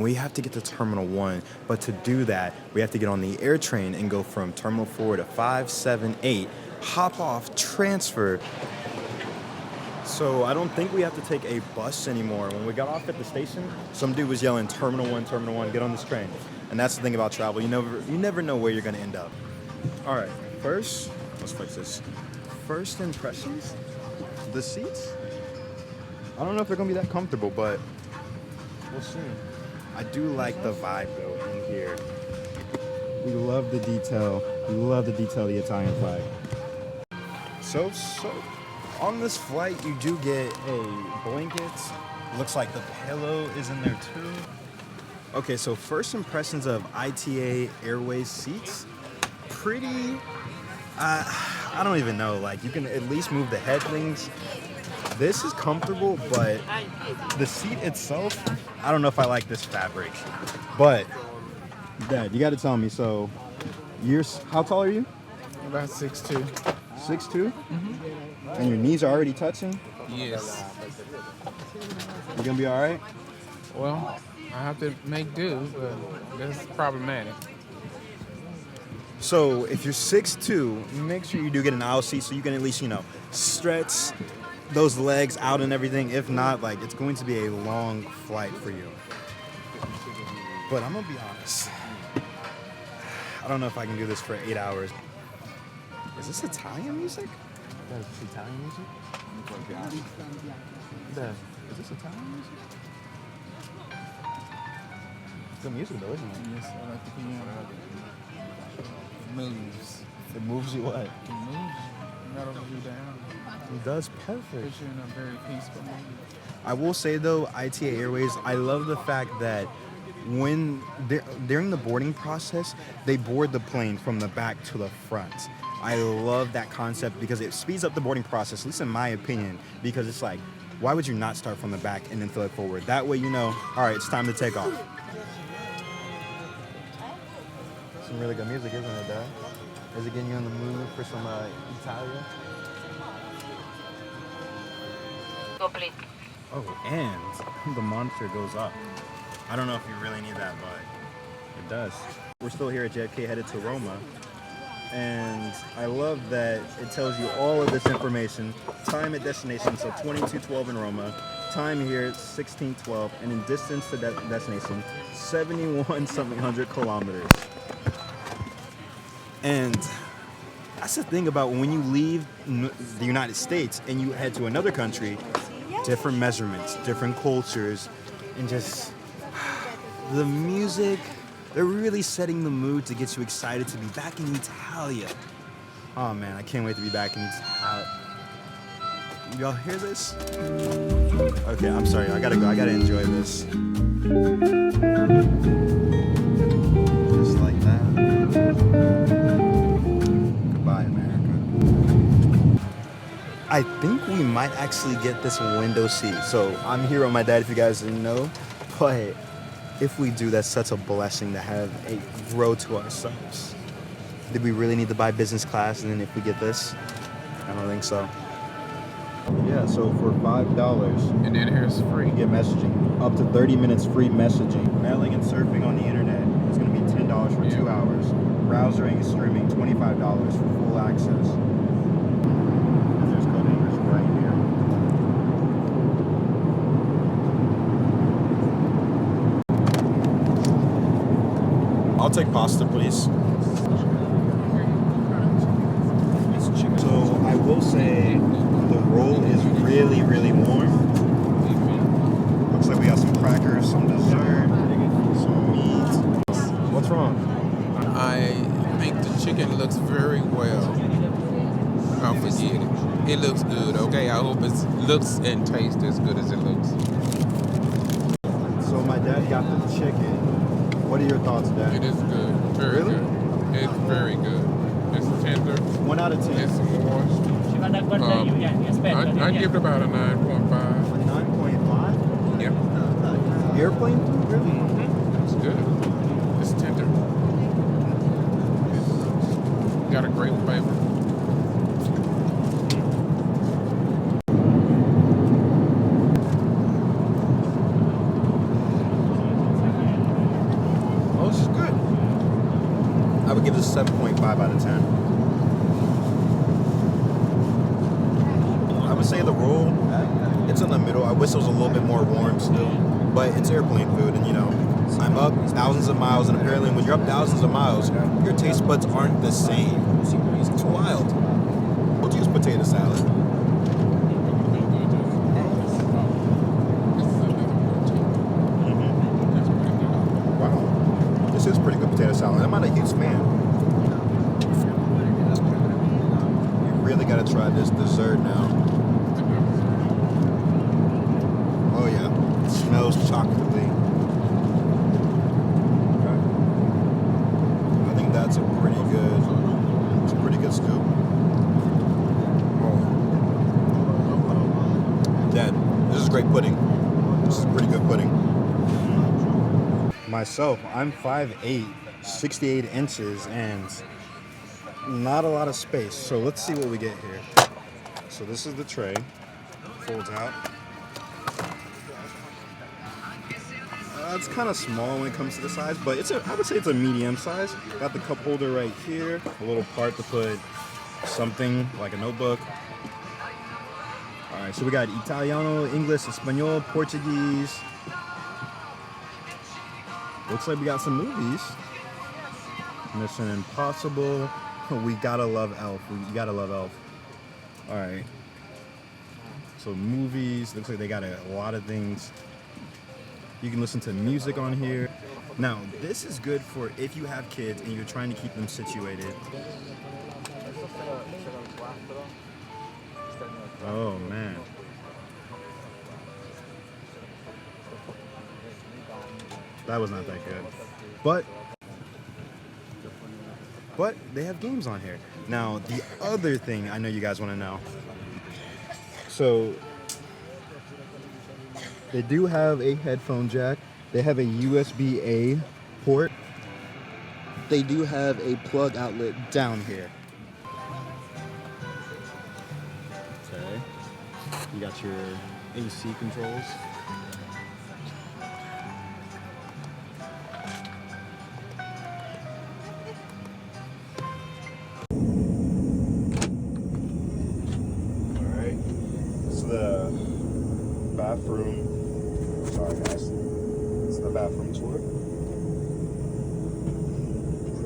We have to get to Terminal 1, but to do that, we have to get on the air train and go from Terminal 4 to 5, 7, 8, hop off, transfer. So I don't think we have to take a bus anymore. When we got off at the station, some dude was yelling, Terminal 1, get on this train. And that's the thing about travel. You never know where you're going to end up. All right, first, let's fix this. First impressions, the seats. I don't know if they're going to be that comfortable, but we'll see. I do like the vibe though in here. We love the detail. We love the detail of the Italian flag. So on this flight you do get a blanket. Looks like the pillow is in there too. Okay, so first impressions of ITA Airways seats. Pretty, I don't even know. Like you can at least move the head things. This is comfortable, but the seat itself, I don't know if I like this fabric. But, Dad, you got to tell me, so, how tall are you? About 6'2". 6'2"? Mm-hmm. And your knees are already touching? Yes. You going to be all right? Well, I have to make do, but that's problematic. So, if you're 6'2", make sure you do get an aisle seat so you can at least, stretch those legs out and everything. If not, like, it's going to be a long flight for you. But I'm gonna be honest, I don't know if I can do this for 8 hours. Is this Italian music? Is this Italian music? Is this Italian music? It's good music though, isn't it? Yes, I like the piano. It moves. It moves you what? It moves. Not over you down. It does, perfect. Puts you in a very peaceful moment. I will say though, ITA Airways, I love the fact that during the boarding process, they board the plane from the back to the front. I love that concept because it speeds up the boarding process, at least in my opinion, because it's like, why would you not start from the back and then fill it forward? That way you know, all right, it's time to take off. Some really good music, isn't it, Dad? Is it getting you in the mood for some Italia? Complete. Oh, and the monitor goes up. I don't know if you really need that, but it does. We're still here at JFK headed to Roma. And I love that it tells you all of this information. Time at destination, so 22:12 in Roma. Time here, 16:12. And in distance to destination, 71-something hundred kilometers. And that's the thing about when you leave the United States and you head to another country, different measurements, different cultures, and just the music, they're really setting the mood to get you excited to be back in Italia. Oh man, I can't wait to be back in Italia. Y'all hear this? Okay, I'm sorry, I gotta go, I gotta enjoy this. Just like that. Goodbye, America. I think we might actually get this window seat. So I'm here on my dad, if you guys didn't know. But if we do, that's such a blessing to have a row to ourselves. Did we really need to buy business class? And then if we get this, I don't think so. Yeah, so for $5, And then here's free. you get messaging. Up to 30 minutes free messaging. Mailing and surfing on the internet is going to be $10 for 2 hours. Browsering and streaming, $25 for full access. And there's Code English right here. I'll take pasta, please. So I will say the roll is really, really warm. Looks like we got some crackers, some dessert, some meat. What's wrong? I think the chicken looks very well. I'll forget it. It looks good, okay? I hope it looks and tastes as good as it looks. So my dad got the chicken. What are your thoughts, Dad? It is good. Very Really? good. It's very good. It's tender. 1 out of 10. It's moist. I give it about a 9.5. 9.5? Yep. Airplane food, really? It's good. It's tender. It's got a great flavor. a 7.5 out of 10. I would say the roll, it's in the middle. I wish it was a little bit more warm still, but it's airplane food, and you know, I'm up thousands of miles, and apparently when you're up thousands of miles, your taste buds aren't the same. It's wild. We'll use potato salad. Wow, this is pretty good potato salad. I'm not a huge fan. You really gotta try this dessert now. Oh yeah, it smells chocolatey. Okay. I think that's a pretty good scoop. Oh. Dad, this is great pudding. This is pretty good pudding. Myself, I'm 5'8", 68 inches, and not a lot of space. So let's see what we get here. So this is the tray. Folds out. It's kind of small when it comes to the size, but I would say it's a medium size. Got the cup holder right here, a little part to put something like a notebook. All right, so we got Italiano, English, Espanol, Portuguese. Looks like we got some movies. Mission Impossible. We gotta love Elf. We gotta love Elf. All right. So movies. Looks like they got a lot of things. You can listen to music on here. Now, this is good for if you have kids and you're trying to keep them situated. Oh, man. That was not that good. But they have games on here. Now, the other thing I know you guys want to know. So, they do have a headphone jack. They have a USB-A port. They do have a plug outlet down here. Okay. You got your AC controls. Alright. This is the bathroom. Sorry guys, it's the bathroom tour.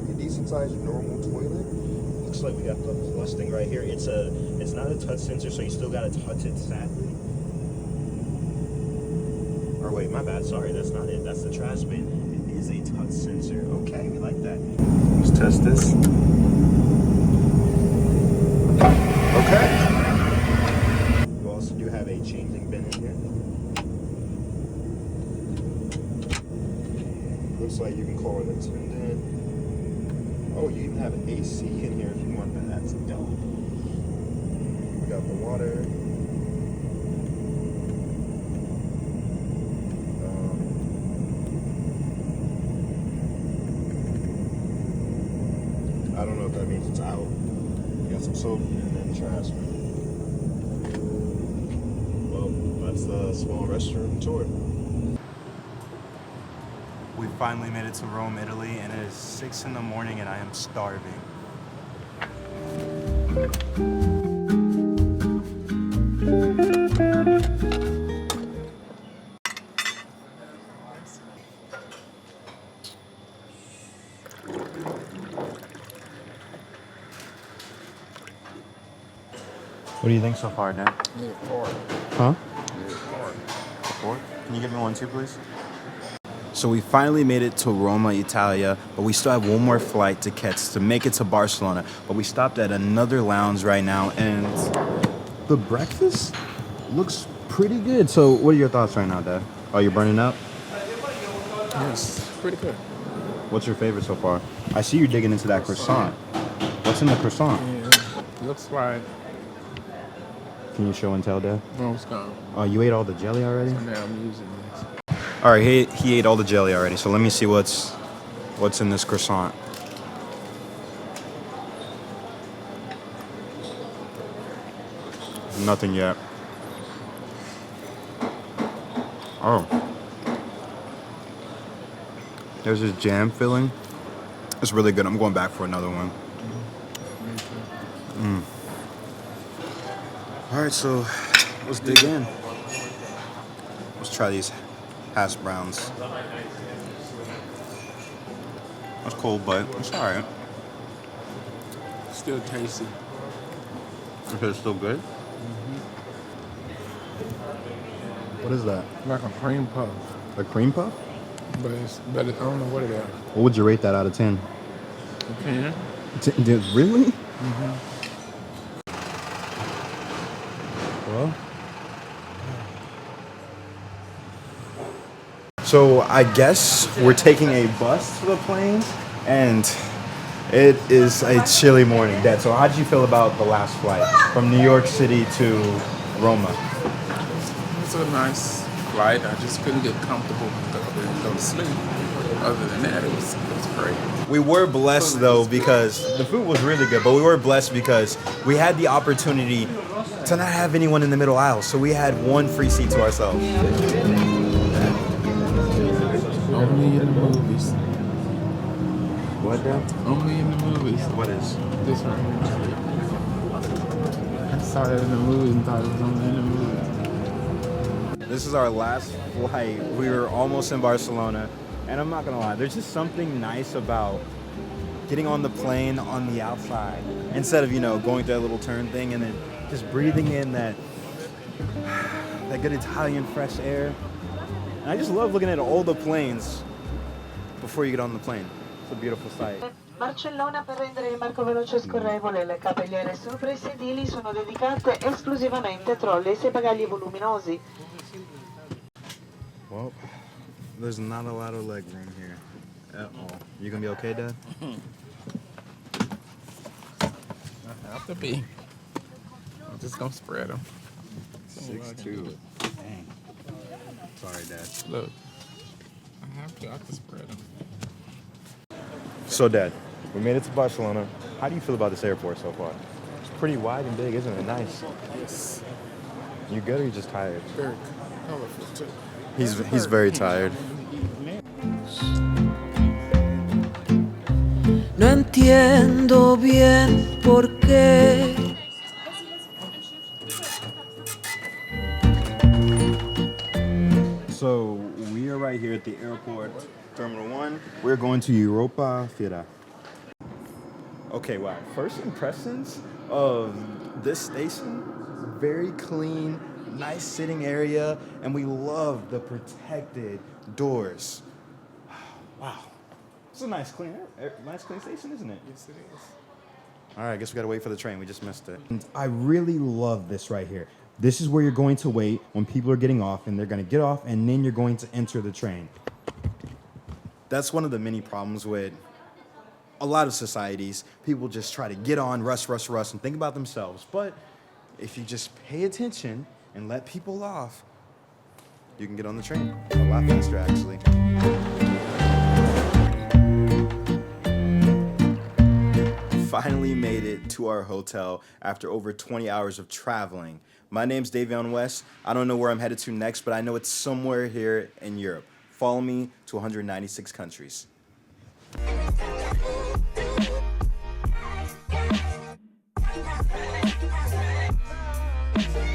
Pretty decent sized normal toilet. Looks like we got the plus thing right here. It's not a touch sensor, so you still gotta touch it sadly. Or wait, my bad, sorry, that's not it. That's the trash bin. It is a touch sensor. Okay, we like that. Let's test this. Okay. You also do have a changing bin in here. Looks like you can call an attendant. Oh, you even have an AC in here if you want that. That's dope. We got the water. I don't know if that means it's out. You got some soap and then trash. Well, that's the small restroom tour. We finally made it to Rome, Italy, and it is 6 in the morning and I am starving. What do you think so far, Dan? Need a fork. Huh? Need a fork. Fork? Can you give me one too, please? So we finally made it to Roma, Italia, but we still have one more flight to catch to make it to Barcelona. But we stopped at another lounge right now, and the breakfast looks pretty good. So what are your thoughts right now, Dad? Oh, you're burning up? Yes, pretty good. What's your favorite so far? I see you digging into that croissant. What's in the croissant? Yeah, looks like Can you show and tell, Dad? no, it's gone. Oh, you ate all the jelly already? So now I'm using this. All right, he ate all the jelly already. So let me see what's in this croissant. Nothing yet. Oh. There's this jam filling. It's really good. I'm going back for another one. All right, so let's dig in. Let's try these hash browns. It's cold, but it's all right. Still tasty. Okay, it's still good. What is that? Like a cream puff. A cream puff? But I don't know what it is. What would you rate that out of 10? 10? Really? Well. So I guess we're taking a bus to the plane, and it is a chilly morning, Dad. So how did you feel about the last flight from New York City to Roma? It was a nice flight. I just couldn't get comfortable and go to sleep. Other than that, it was great. We were blessed though because the food was really good, but we were blessed because we had the opportunity to not have anyone in the middle aisle, so we had one free seat to ourselves. Only in the movies. What, Dad? Only in the movies. What is? This right here. I saw it in the movies and thought it was only in the movies. This is our last flight. We were almost in Barcelona, and I'm not gonna lie, there's just something nice about getting on the plane on the outside instead of, going through that little turn thing and then just breathing in that good Italian fresh air. And I just love looking at all the planes before you get on the plane. It's a beautiful sight. Barcellona per rendere il marco veloce e scorrevole, le capelliere sopra i sedili sono dedicate esclusivamente a trolleys e bagagli voluminosi. Well, there's not a lot of leg room here at all. You gonna be okay, Dad? I have to be. I'm just gonna spread them. 6'2". Dang. Sorry, Dad. Look, I have to spread them. So, Dad, we made it to Barcelona. How do you feel about this airport so far? It's pretty wide and big, isn't it? Nice. Yes. You good or you just tired? Very colorful too. He's very tired. No entiendo bien por qué. So we are right here at the airport, Terminal 1. We're going to Europa Fiera. Okay, wow. First impressions of this station, very clean, nice sitting area, and we love the protected doors. Wow. It's a nice clean station, isn't it? Yes, it is. All right, I guess we gotta wait for the train. We just missed it. And I really love this right here. This is where you're going to wait when people are getting off, and they're gonna get off, and then you're going to enter the train. That's one of the many problems with a lot of societies. People just try to get on, rush, and think about themselves. But if you just pay attention and let people off, you can get on the train a lot faster, actually. Finally made it to our hotel after over 20 hours of traveling. My name's Davion West. I don't know where I'm headed to next, but I know it's somewhere here in Europe. Follow me to 196 countries.